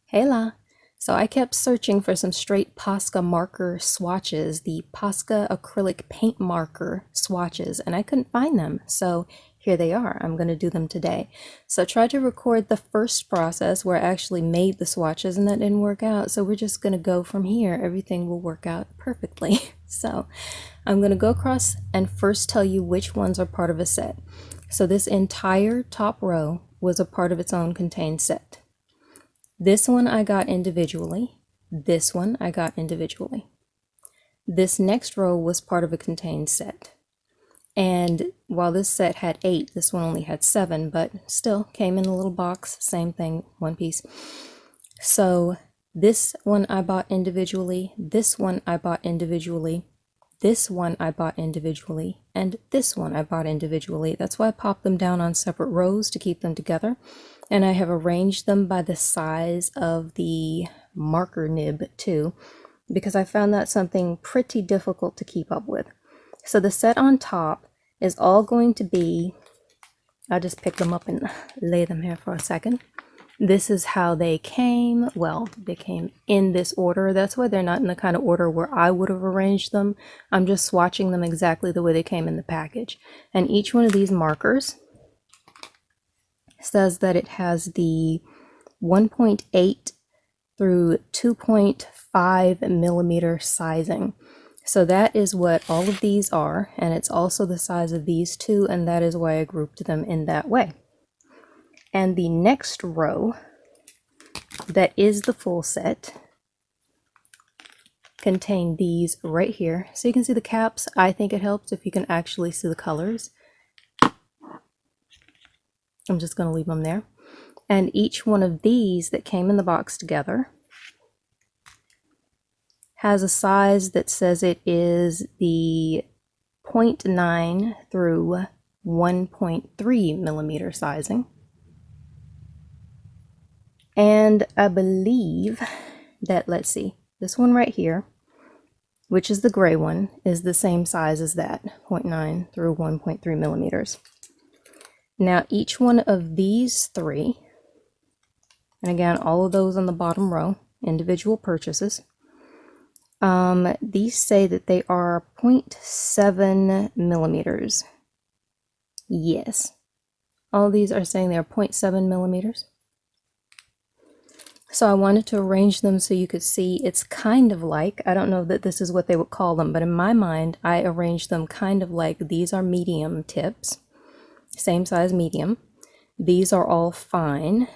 Hela. So I kept searching for some straight Posca marker swatches, the Posca acrylic paint marker swatches, and I couldn't find them. So here they are. I'm going to do them today. So I tried to record the first process where I actually made the swatches and that didn't work out. So we're just going to go from here. Everything will work out perfectly. So I'm going to go across and first tell you which ones are part of a set. So this entire top row was a part of its own contained set. This one I got individually. This one I got individually. This next row was part of a contained set. And while this set had 8, this one only had 7, but still came in a little box, same thing, one piece. So this one I bought individually, this one I bought individually, this one I bought individually, and this one I bought individually. That's why I popped them down on separate rows to keep them together. And I have arranged them by the size of the marker nib too, because I found that something pretty difficult to keep up with. So the set on top is all going to be, I'll just pick them up and lay them here for a second. This is how they came. Well, they came in this order. That's why they're not in the kind of order where I would have arranged them. I'm just swatching them exactly the way they came in the package. And each one of these markers says that it has the 1.8 through 2.5 millimeter sizing. So that is what all of these are, and it's also the size of these two, and that is why I grouped them in that way. And the next row, that is the full set, contain these right here. So you can see the caps. I think it helps if you can actually see the colors. I'm just going to leave them there. And each one of these that came in the box together has a size that says it is the 0.9 through 1.3 millimeter sizing. And I believe that, let's see, this one right here, which is the gray one, is the same size as that, 0.9 through 1.3 millimeters. Now each one of these three, and again, all of those on the bottom row, individual purchases, these say that they are 0.7 millimeters. Yes. All these are saying they're 0.7 millimeters. So I wanted to arrange them so you could see it's kind of like, I don't know that this is what they would call them, but in my mind, I arranged them kind of like these are medium tips, same size medium. These are all fine,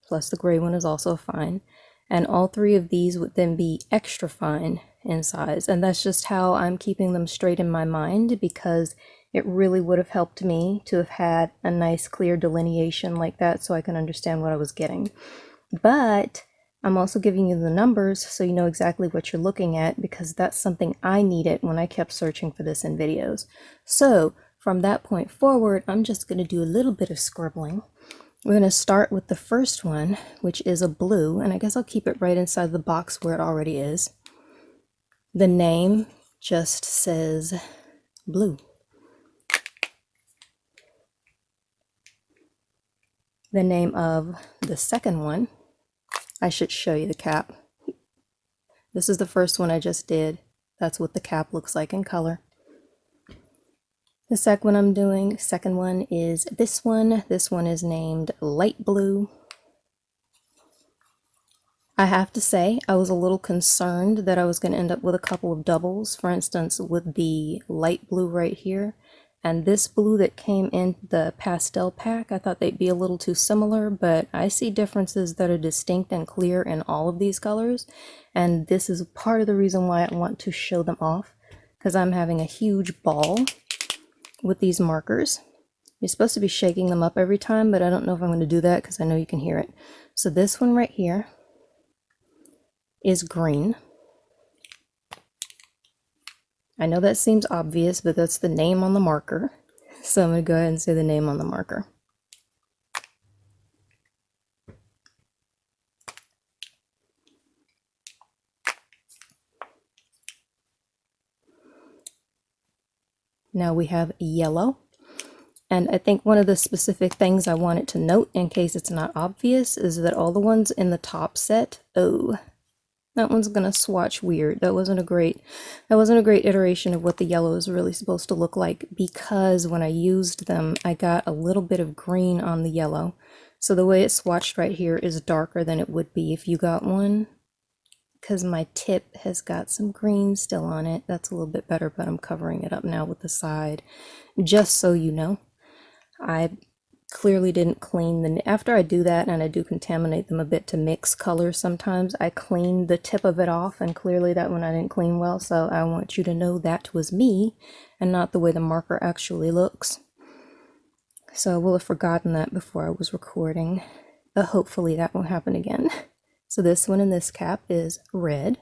plus the gray one is also fine. And all three of these would then be extra fine in size. And that's just how I'm keeping them straight in my mind, because it really would have helped me to have had a nice clear delineation like that so I can understand what I was getting. But I'm also giving you the numbers so you know exactly what you're looking at, because that's something I needed when I kept searching for this in videos. So from that point forward, I'm just going to do a little bit of scribbling. We're going to start with the first one, which is a blue, and I guess I'll keep it right inside the box where it already is. The name just says blue. The name of the second one, I should show you the cap. This is the first one I just did. That's what the cap looks like in color. The second one I'm doing, second one is this one. This one is named light blue. I have to say, I was a little concerned that I was going to end up with a couple of doubles. For instance, with the light blue right here and this blue that came in the pastel pack, I thought they'd be a little too similar, but I see differences that are distinct and clear in all of these colors. And this is part of the reason why I want to show them off, because I'm having a huge ball with these markers. You're supposed to be shaking them up every time, but I don't know if I'm going to do that because I know you can hear it. So this one right here is green. I know that seems obvious, but that's the name on the marker. So I'm going to go ahead and say the name on the marker. Now we have yellow. And I think one of the specific things I wanted to note, in case it's not obvious, is that all the ones in the top set, oh, that one's gonna swatch weird. That wasn't a great iteration of what the yellow is really supposed to look like, because when I used them, I got a little bit of green on the yellow. So the way it swatched right here is darker than it would be if you got one, because my tip has got some green still on it. That's a little bit better, but I'm covering it up now with the side, just so you know. I clearly didn't clean the, after I do that, and I do contaminate them a bit to mix colors sometimes, I clean the tip of it off, and clearly that one I didn't clean well, so I want you to know that was me and not the way the marker actually looks. So I will have forgotten that before I was recording, but hopefully that won't happen again. So this one in this cap is red.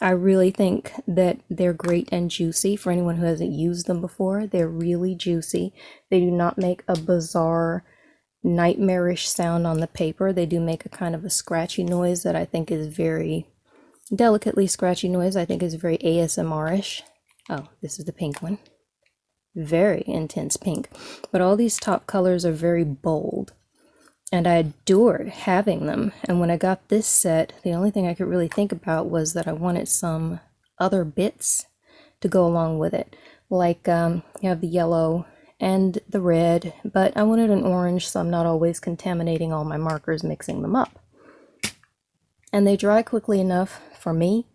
I really think that they're great and juicy. For anyone who hasn't used them before, they're really juicy. They do not make a bizarre, nightmarish sound on the paper. They do make a kind of a scratchy noise that I think is very delicately scratchy noise. I think is very ASMR-ish. Oh, this is the pink one. Very intense pink. But all these top colors are very bold. And I adored having them. And when I got this set, the only thing I could really think about was that I wanted some other bits to go along with it. Like you have the yellow and the red, but I wanted an orange, so I'm not always contaminating all my markers, mixing them up. And they dry quickly enough for me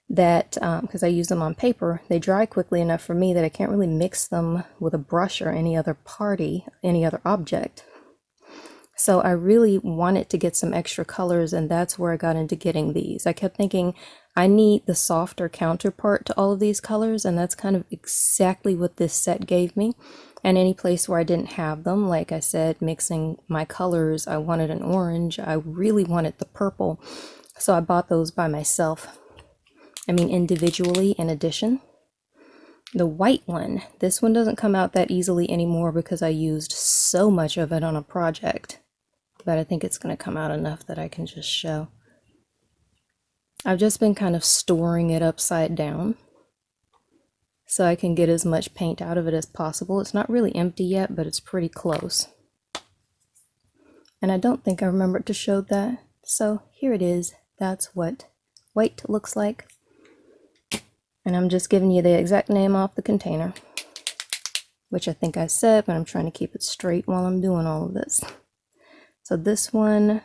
that, because I use them on paper, they dry quickly enough for me that I can't really mix them with a brush or any other object. So I really wanted to get some extra colors, and that's where I got into getting these. I kept thinking, I need the softer counterpart to all of these colors, and that's kind of exactly what this set gave me. And any place where I didn't have them, like I said, mixing my colors, I wanted an orange, I really wanted the purple, so I bought those by myself. I mean individually in addition. The white one, this one doesn't come out that easily anymore because I used so much of it on a project. But I think it's going to come out enough that I can just show. I've just been kind of storing it upside down so I can get as much paint out of it as possible. It's not really empty yet, but it's pretty close. And I don't think I remembered to show that. So here it is. That's what white looks like. And I'm just giving you the exact name off the container, which I think I said, but I'm trying to keep it straight while I'm doing all of this. So this one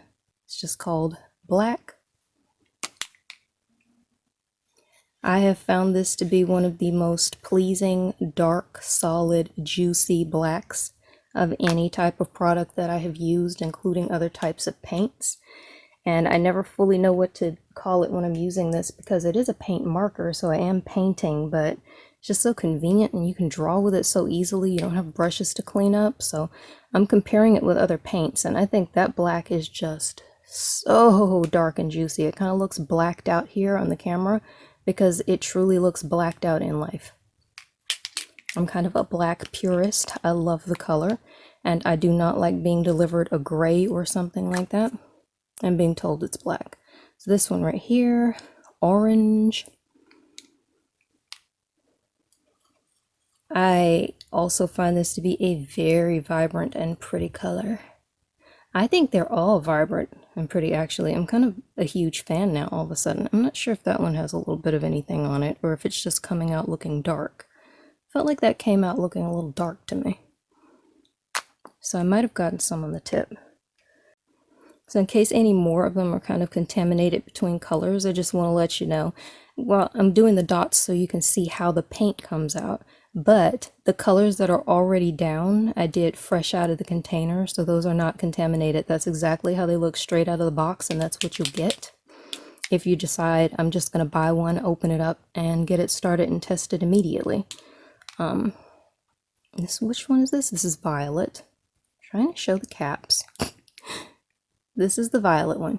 is just called Black. I have found this to be one of the most pleasing, dark, solid, juicy blacks of any type of product that I have used, including other types of paints. And I never fully know what to call it when I'm using this because it is a paint marker, so I am painting, but it's just so convenient and you can draw with it so easily. You don't have brushes to clean up, so I'm comparing it with other paints, and I think that black is just so dark and juicy. It kind of looks blacked out here on the camera because it truly looks blacked out in life. I'm kind of a black purist. I love the color, and I do not like being delivered a gray or something like that and being told it's black. So this one right here, orange. I also find this to be a very vibrant and pretty color. I think they're all vibrant and pretty, actually. I'm kind of a huge fan now all of a sudden. I'm not sure if that one has a little bit of anything on it or if it's just coming out looking dark. Felt like that came out looking a little dark to me. So I might have gotten some on the tip. So in case any more of them are kind of contaminated between colors, I just want to let you know. Well, I'm doing the dots so you can see how the paint comes out. But the colors that are already down, I did fresh out of the container, so those are not contaminated. That's exactly how they look straight out of the box, and that's what you'll get. If you decide, I'm just going to buy one, open it up, and get it started and test it immediately. Which one is this? This is violet. I'm trying to show the caps. This is the violet one.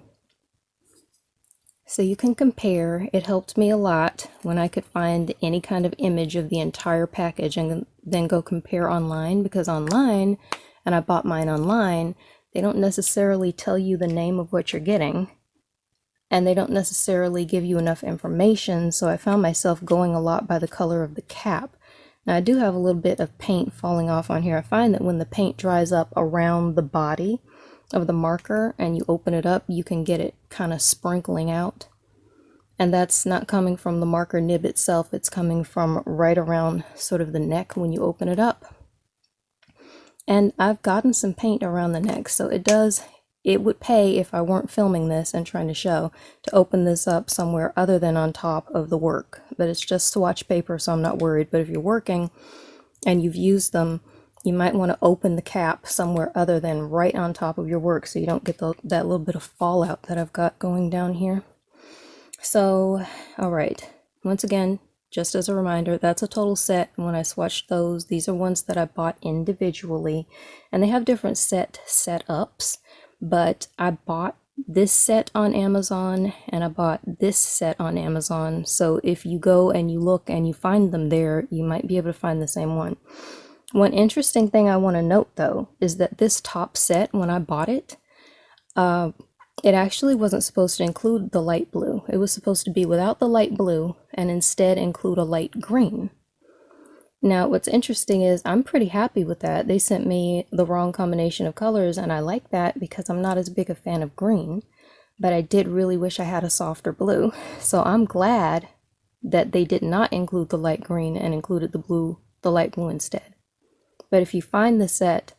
So you can compare. It helped me a lot when I could find any kind of image of the entire package and then go compare online, because online, and I bought mine online, they don't necessarily tell you the name of what you're getting. and they don't necessarily give you enough information, so I found myself going a lot by the color of the cap. Now I do have a little bit of paint falling off on here. I find that when the paint dries up around the body of the marker and you open it up, you can get it kind of sprinkling out. And that's not coming from the marker nib itself, it's coming from right around sort of the neck when you open it up. And I've gotten some paint around the neck, so it would pay if I weren't filming this and trying to show to open this up somewhere other than on top of the work. But it's just swatch paper, so I'm not worried. But if you're working and you've used them, you might want to open the cap somewhere other than right on top of your work so you don't get that little bit of fallout that I've got going down here. So, all right, once again, just as a reminder, that's a total set. And when I swatched those, these are ones that I bought individually, and they have different setups, but I bought this set on Amazon and I bought this set on Amazon. So if you go and you look and you find them there, you might be able to find the same one. One interesting thing I want to note though is that this top set, when I bought it, it actually wasn't supposed to include the light blue. It was supposed to be without the light blue and instead include a light green. Now, what's interesting is I'm pretty happy with that. They sent me the wrong combination of colors, and I like that because I'm not as big a fan of green, but I did really wish I had a softer blue. So I'm glad that they did not include the light green and included the light blue instead. But if you find the set,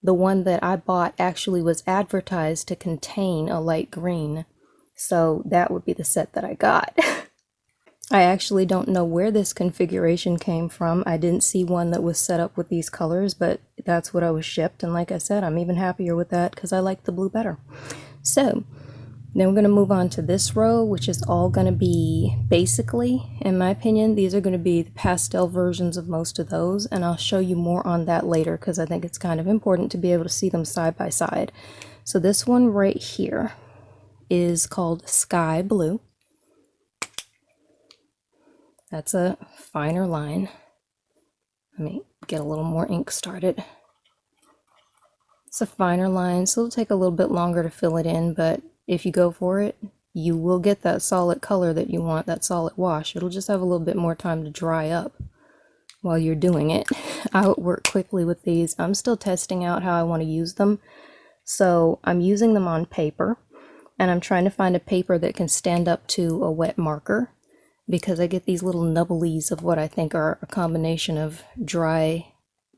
the one that I bought actually was advertised to contain a light green, so that would be the set that I got. I actually don't know where this configuration came from. I didn't see one that was set up with these colors, but that's what I was shipped, and like I said, I'm even happier with that because I like the blue better. So then we're going to move on to this row, which is all going to be, basically, in my opinion, these are going to be the pastel versions of most of those, and I'll show you more on that later because I think it's kind of important to be able to see them side by side. So this one right here is called Sky Blue. That's a finer line. Let me get a little more ink started. It's a finer line, so it'll take a little bit longer to fill it in, but if you go for it, you will get that solid color that you want, that solid wash. It'll just have a little bit more time to dry up while you're doing it. I would work quickly with these. I'm still testing out how I want to use them. So I'm using them on paper, and I'm trying to find a paper that can stand up to a wet marker, because I get these little nubblies of what I think are a combination of dry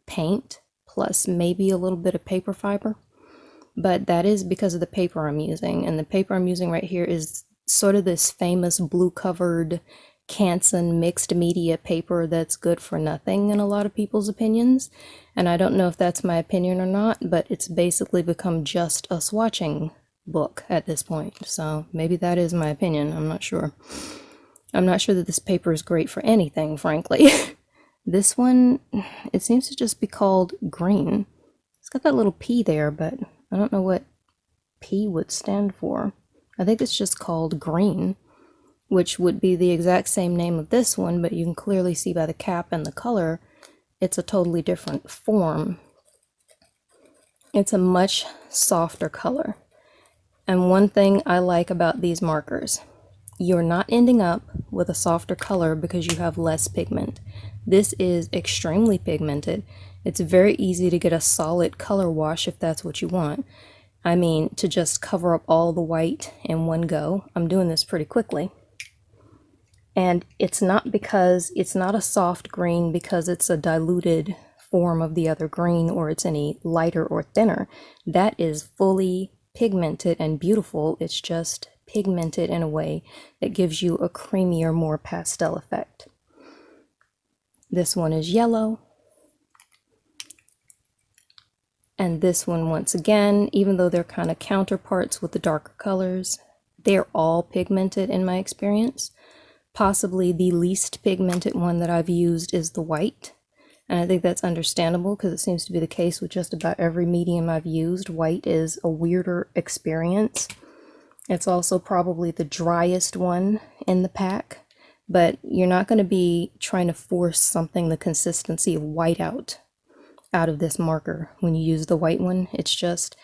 paint plus maybe a little bit of paper fiber. But that is because of the paper I'm using, and the paper I'm using right here is sort of this famous blue covered Canson mixed media paper that's good for nothing in a lot of people's opinions, and I don't know if that's my opinion or not, but it's basically become just a swatching book at this point, so maybe that is my opinion. I'm not sure. I'm not sure that this paper is great for anything, frankly. This one, it seems to just be called green. It's got that little P there, but I don't know what P would stand for. I think it's just called green, which would be the exact same name of this one, but you can clearly see by the cap and the color, it's a totally different form. It's a much softer color. And one thing I like about these markers, you're not ending up with a softer color because you have less pigment. This is extremely pigmented. It's very easy to get a solid color wash if that's what you want. I mean, to just cover up all the white in one go. I'm doing this pretty quickly. And it's not because it's not a soft green because it's a diluted form of the other green or it's any lighter or thinner. That is fully pigmented and beautiful. It's just pigmented in a way that gives you a creamier, more pastel effect. This one is yellow. And this one, once again, even though they're kind of counterparts with the darker colors, they're all pigmented in my experience. Possibly the least pigmented one that I've used is the white. And I think that's understandable because it seems to be the case with just about every medium I've used. White is a weirder experience. It's also probably the driest one in the pack, but you're not going to be trying to force something the consistency of white out of this marker when you use the white one. It's just,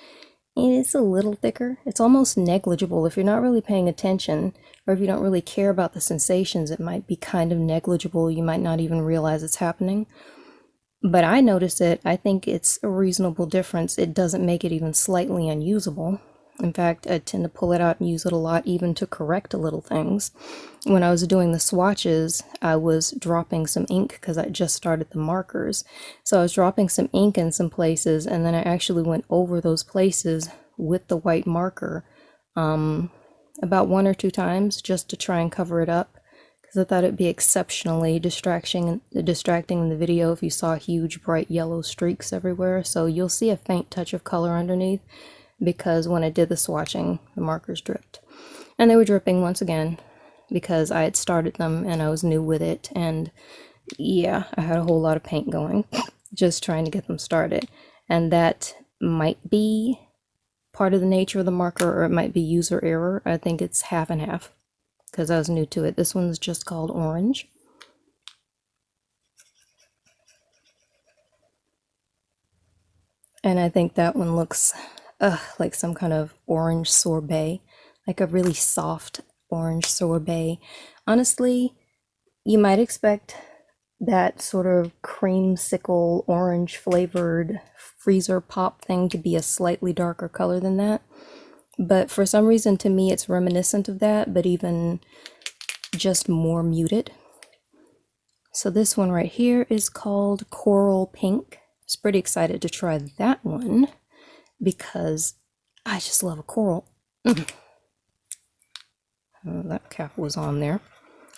It's a little thicker. It's almost negligible. If you're not really paying attention, or if you don't really care about the sensations, it might be kind of negligible. You might not even realize it's happening. But I notice it. I think it's a reasonable difference. It doesn't make it even slightly unusable. In fact, I tend to pull it out and use it a lot, even to correct little things. When I was doing the swatches, I was dropping some ink because I just started the markers. So I was dropping some ink in some places, and then I actually went over those places with the white marker about 1 or 2 times just to try and cover it up, because I thought it'd be exceptionally distracting in the video if you saw huge bright yellow streaks everywhere. So you'll see a faint touch of color underneath, because when I did the swatching, the markers dripped. And they were dripping once again because I had started them and I was new with it. And yeah, I had a whole lot of paint going just trying to get them started. And that might be part of the nature of the marker, or it might be user error. I think it's half and half because I was new to it. This one's just called Orange. And I think that one looks like some kind of orange sorbet, like a really soft orange sorbet. Honestly, you might expect that sort of creamsicle orange flavored freezer pop thing to be a slightly darker color than that. But for some reason, to me, it's reminiscent of that, but even just more muted. So this one right here is called Coral Pink. I was pretty excited to try that one because I just love a coral. That cap was on there.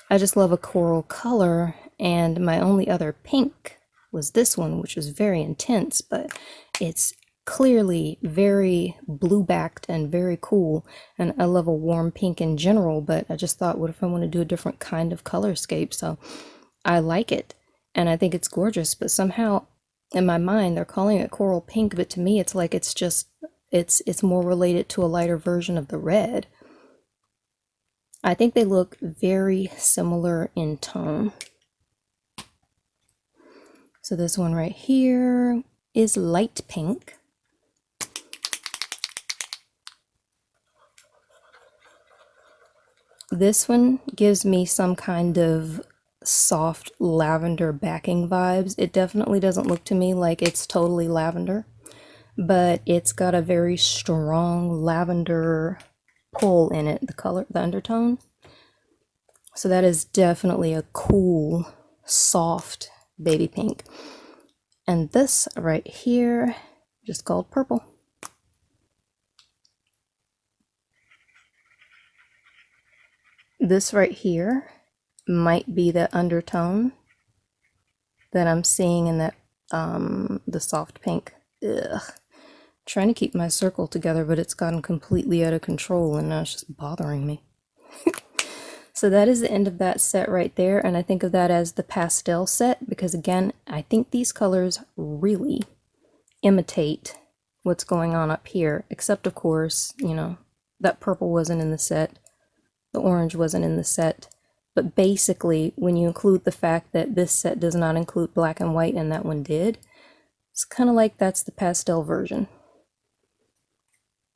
I just love a coral color, and my only other pink was this one, which was very intense, but it's clearly very blue-backed and very cool, and I love a warm pink in general, but I just thought, what if I want to do a different kind of colorscape? So I like it, and I think it's gorgeous, but somehow in my mind they're calling it coral pink, but to me it's like it's more related to a lighter version of the red. I think they look very similar in tone. So this one right here is light pink. This one gives me some kind of soft lavender backing vibes. It definitely doesn't look to me like it's totally lavender, but it's got a very strong lavender pull in it, the undertone. So that is definitely a cool, soft baby pink. And this right here, just called purple. This right here might be the undertone that I'm seeing in that the soft pink. Ugh. Trying to keep my circle together, but it's gotten completely out of control and now it's just bothering me. So that is the end of that set right there, and I think of that as the pastel set because, again, I think these colors really imitate what's going on up here, except of course, you know, that purple wasn't in the set, the orange wasn't in the set, but basically when you include the fact that this set does not include black and white and that one did, it's kind of like that's the pastel version.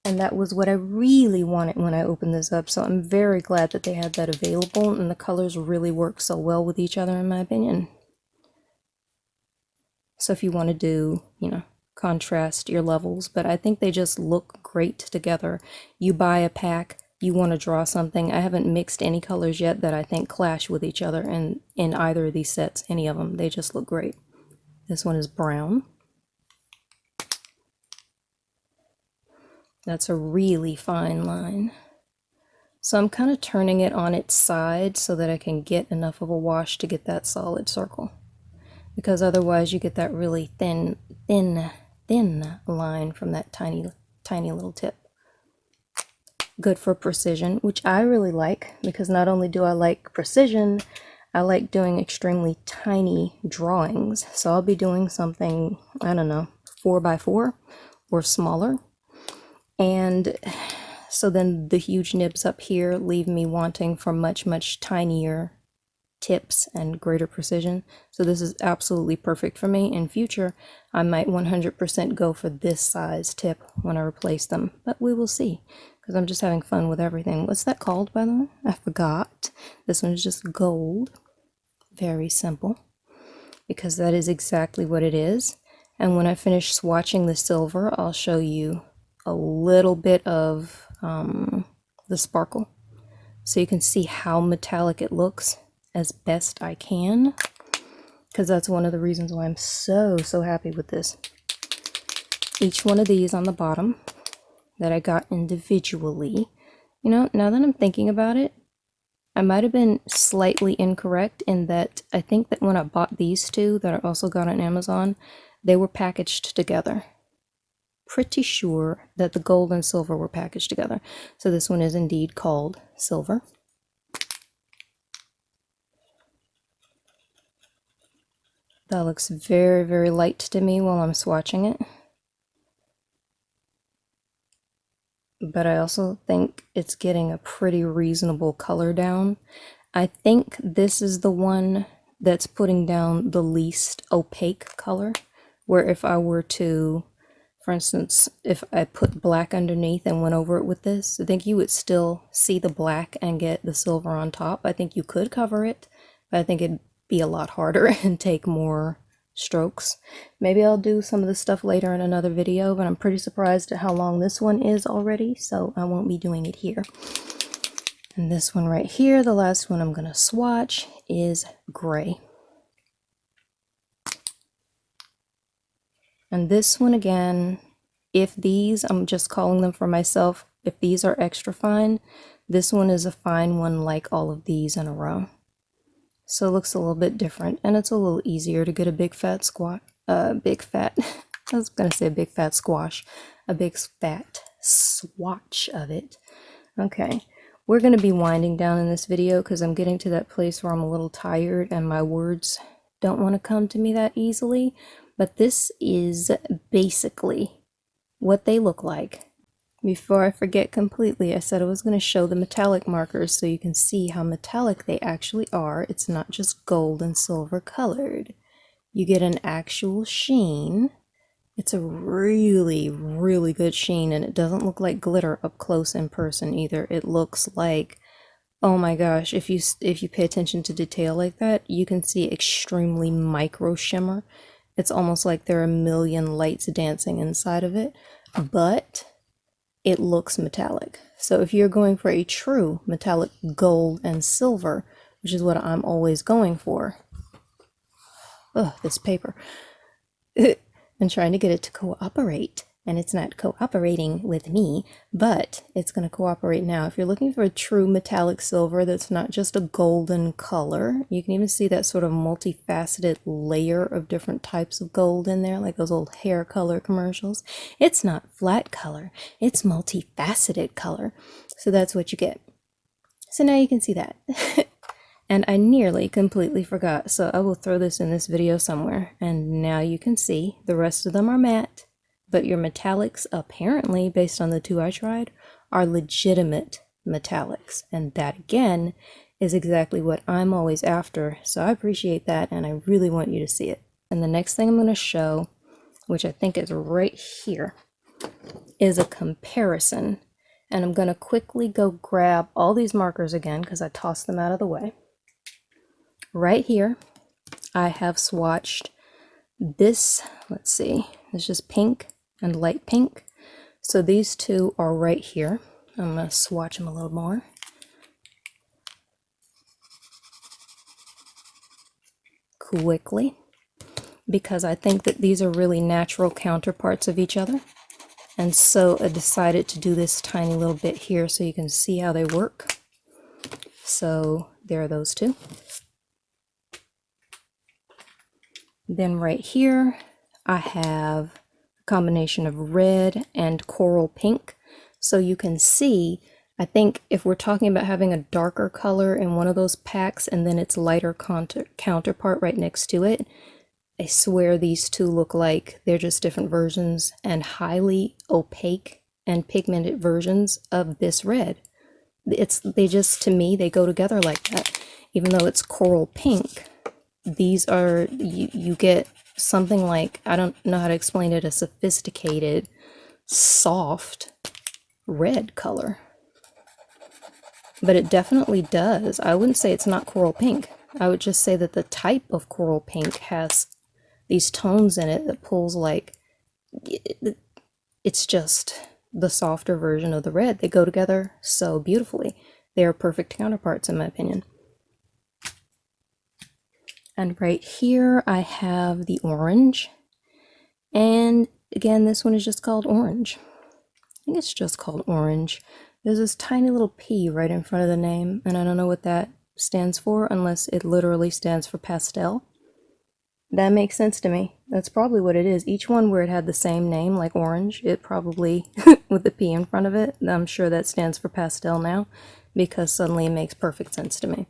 And that was what I really wanted when I opened this up, so I'm very glad that they had that available, and the colors really work so well with each other in my opinion. So if you want to do, you know, contrast your levels, but I think they just look great together. You buy a pack, you want to draw something. I haven't mixed any colors yet that I think clash with each other in either of these sets, any of them. They just look great. This one is brown. That's a really fine line. So I'm kind of turning it on its side so that I can get enough of a wash to get that solid circle. Because otherwise you get that really thin line from that tiny little tip. Good for precision, which I really like, because not only do I like precision, I like doing extremely tiny drawings. So I'll be doing something, I don't know, 4x4 or smaller. And so then the huge nibs up here leave me wanting for much, much tinier tips and greater precision. So this is absolutely perfect for me. In future, I might 100% go for this size tip when I replace them, but we will see, because I'm just having fun with everything. What's that called, by the way? I forgot. This one is just gold. Very simple, because that is exactly what it is. And when I finish swatching the silver, I'll show you a little bit of the sparkle, so you can see how metallic it looks as best I can, because that's one of the reasons why I'm so happy with this. Each one of these on the bottom that I got individually, you know, now that I'm thinking about it, I might have been slightly incorrect in that I think that when I bought these two that I also got on Amazon, they were packaged together. Pretty sure that the gold and silver were packaged together. So this one is indeed called silver. That looks very light to me while I'm swatching it. But I also think it's getting a pretty reasonable color down. I think this is the one that's putting down the least opaque color, where if I were to, for instance, if I put black underneath and went over it with this, I think you would still see the black and get the silver on top. I think you could cover it, but I think it'd be a lot harder and take more strokes. Maybe I'll do some of this stuff later in another video, but I'm pretty surprised at how long this one is already, so I won't be doing it here. And this one right here, the last one I'm gonna swatch, is gray. And this one again, if these, I'm just calling them for myself, if these are extra fine, this one is a fine one like all of these in a row. So it looks a little bit different, and it's a little easier to get a big fat squash, I was gonna say a big fat squash, a big fat swatch of it. Okay, we're gonna be winding down in this video because I'm getting to that place where I'm a little tired and my words don't want to come to me that easily, but this is basically what they look like. Before I forget completely, I said I was going to show the metallic markers so you can see how metallic they actually are. It's not just gold and silver colored. You get an actual sheen. It's a really good sheen, and it doesn't look like glitter up close in person either. It looks like, oh my gosh, if you pay attention to detail like that, you can see extremely micro shimmer. It's almost like there are a million lights dancing inside of it, but it looks metallic. So if you're going for a true metallic gold and silver, which is what I'm always going for, this paper, and trying to get it to cooperate, and it's not cooperating with me, but it's going to cooperate now. If you're looking for a true metallic silver that's not just a golden color, you can even see that sort of multifaceted layer of different types of gold in there, like those old hair color commercials. It's not flat color, it's multifaceted color. So that's what you get. So now you can see that. And I nearly completely forgot, so I will throw this in this video somewhere. And now you can see the rest of them are matte. But your metallics, apparently, based on the two I tried, are legitimate metallics. And that, again, is exactly what I'm always after. So I appreciate that, and I really want you to see it. And the next thing I'm going to show, which I think is right here, is a comparison. And I'm going to quickly go grab all these markers again, because I tossed them out of the way. Right here, I have swatched this, let's see, it's just pink and light pink. So these two are right here. I'm going to swatch them a little more. Quickly, because I think that these are really natural counterparts of each other. And so I decided to do this tiny little bit here so you can see how they work. So there are those two. Then right here, I have a combination of red and coral pink. So you can see, I think if we're talking about having a darker color in one of those packs and then its lighter counterpart right next to it, I swear these two look like they're just different versions and highly opaque and pigmented versions of this red. They just, to me, they go together like that. even though it's coral pink, these are, you get something like, I don't know how to explain it, a sophisticated, soft red color. But it definitely does. I wouldn't say it's not coral pink. I would just say that the type of coral pink has these tones in it that pulls like, it's just the softer version of the red. They go together so beautifully. They are perfect counterparts in my opinion. And right here I have the orange. And again, this one is just called orange. I think it's just called orange. There's this tiny little P right in front of the name, and I don't know what that stands for unless it literally stands for pastel. That makes sense to me. That's probably what it is. Each one where it had the same name, like orange, it probably, with the P in front of it, I'm sure that stands for pastel now, because suddenly it makes perfect sense to me.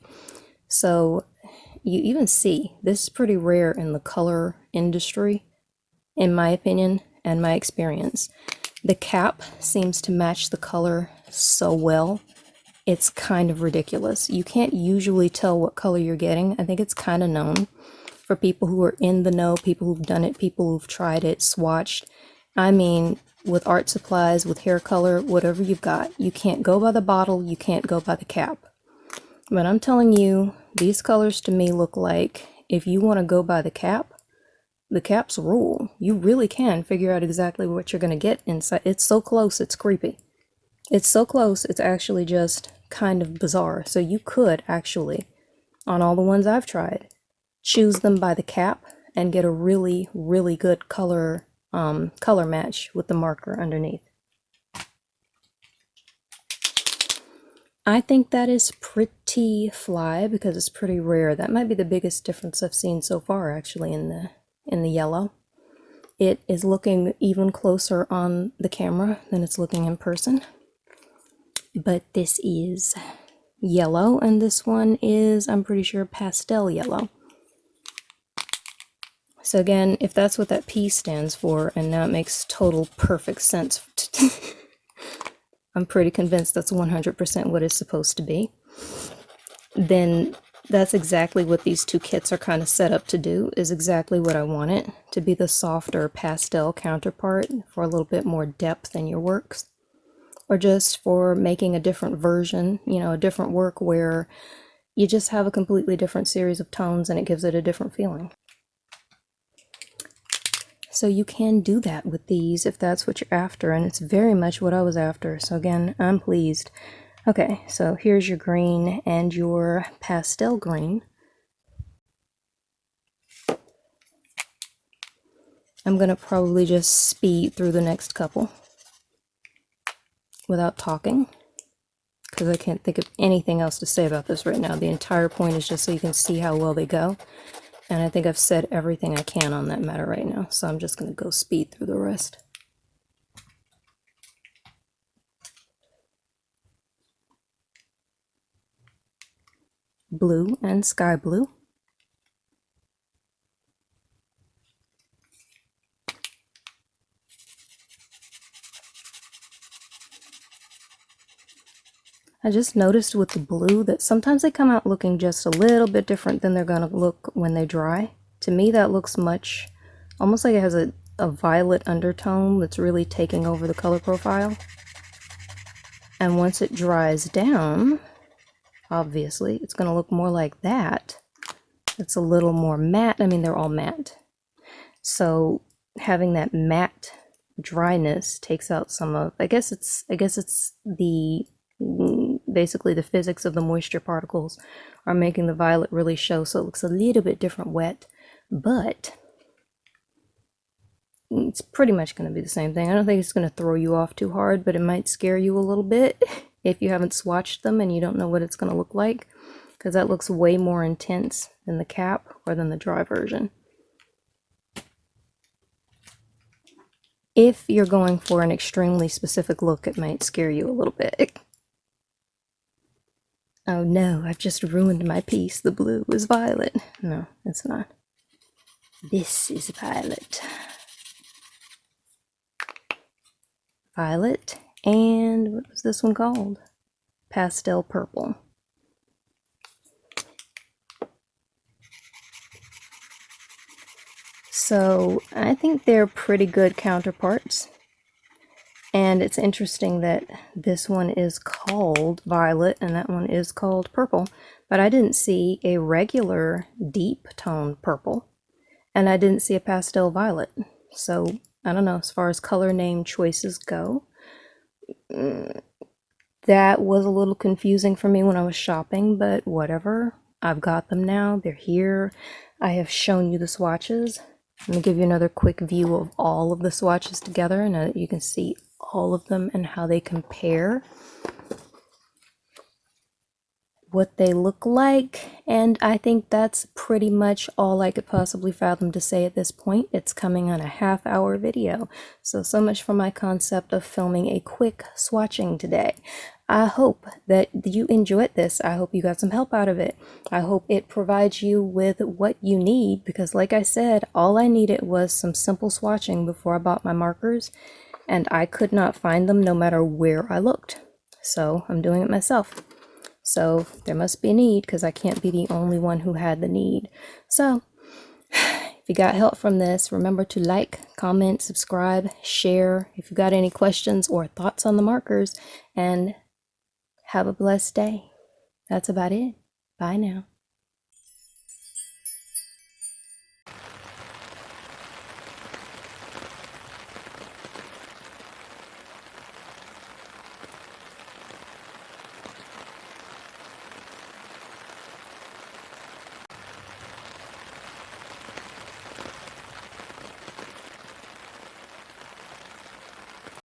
So you even see, this is pretty rare in the color industry, in my opinion and my experience. The cap seems to match the color so well. It's kind of ridiculous. You can't usually tell what color you're getting. I think it's kind of known for people who are in the know, people who've done it, people who've tried it, swatched. I mean, with art supplies, with hair color, whatever you've got, you can't go by the bottle, you can't go by the cap. But I'm telling you, these colors to me look like, if you want to go by the caps rule. You really can figure out exactly what you're going to get inside. It's so close, it's creepy. It's so close, it's actually just kind of bizarre. So you could actually, on all the ones I've tried, choose them by the cap and get a really, really good color match with the marker underneath. I think that is pretty fly because it's pretty rare. That might be the biggest difference I've seen so far actually in the yellow. It is looking even closer on the camera than it's looking in person. But this is yellow, and this one is, I'm pretty sure, pastel yellow. So again, if that's what that P stands for, and now it makes total perfect sense, I'm pretty convinced that's 100% what it's supposed to be, then that's exactly what these two kits are kind of set up to do, is exactly what I want it to be, the softer pastel counterpart for a little bit more depth in your works, or just for making a different version, you know, a different work where you just have a completely different series of tones and it gives it a different feeling. So you can do that with these if that's what you're after, and it's very much what I was after. So again, I'm pleased. Okay, so here's your green and your pastel green. I'm gonna probably just speed through the next couple without talking, because I can't think of anything else to say about this right now. The entire point is just so you can see how well they go. And I think I've said everything I can on that matter right now, so I'm just going to go speed through the rest. Blue and sky blue. I just noticed with the blue that sometimes they come out looking just a little bit different than they're going to look when they dry. To me, that looks much, almost like it has a violet undertone that's really taking over the color profile. And once it dries down, obviously, it's going to look more like that. It's a little more matte. I mean, they're all matte. So having that matte dryness takes out some of, I guess it's the, basically the physics of the moisture particles are making the violet really show, so it looks a little bit different wet, but it's pretty much going to be the same thing. I don't think it's going to throw you off too hard, but it might scare you a little bit if you haven't swatched them and you don't know what it's going to look like, because that looks way more intense than the cap or than the dry version. If you're going for an extremely specific look, it might scare you a little bit. Oh no, I've just ruined my piece. The blue is violet. No, it's not. This is violet. Violet, and what was this one called? Pastel purple. So I think they're pretty good counterparts. And it's interesting that this one is called violet and that one is called purple, but I didn't see a regular deep tone purple and I didn't see a pastel violet. So I don't know, as far as color name choices go, that was a little confusing for me when I was shopping, but whatever. I've got them now. They're here. I have shown you the swatches. Let me give you another quick view of all of the swatches together, and you can see all of them and how they compare, what they look like, and I think that's pretty much all I could possibly fathom to say at this point. It's coming on a half-hour video, so much for my concept of filming a quick swatching today. I hope that you enjoyed this. I hope you got some help out of it. I hope it provides you with what you need, because like I said, all I needed was some simple swatching before I bought my markers, and I could not find them no matter where I looked. So I'm doing it myself. So there must be a need, because I can't be the only one who had the need. So if you got help from this, remember to like, comment, subscribe, share if you got any questions or thoughts on the markers, and have a blessed day. That's about it. Bye now.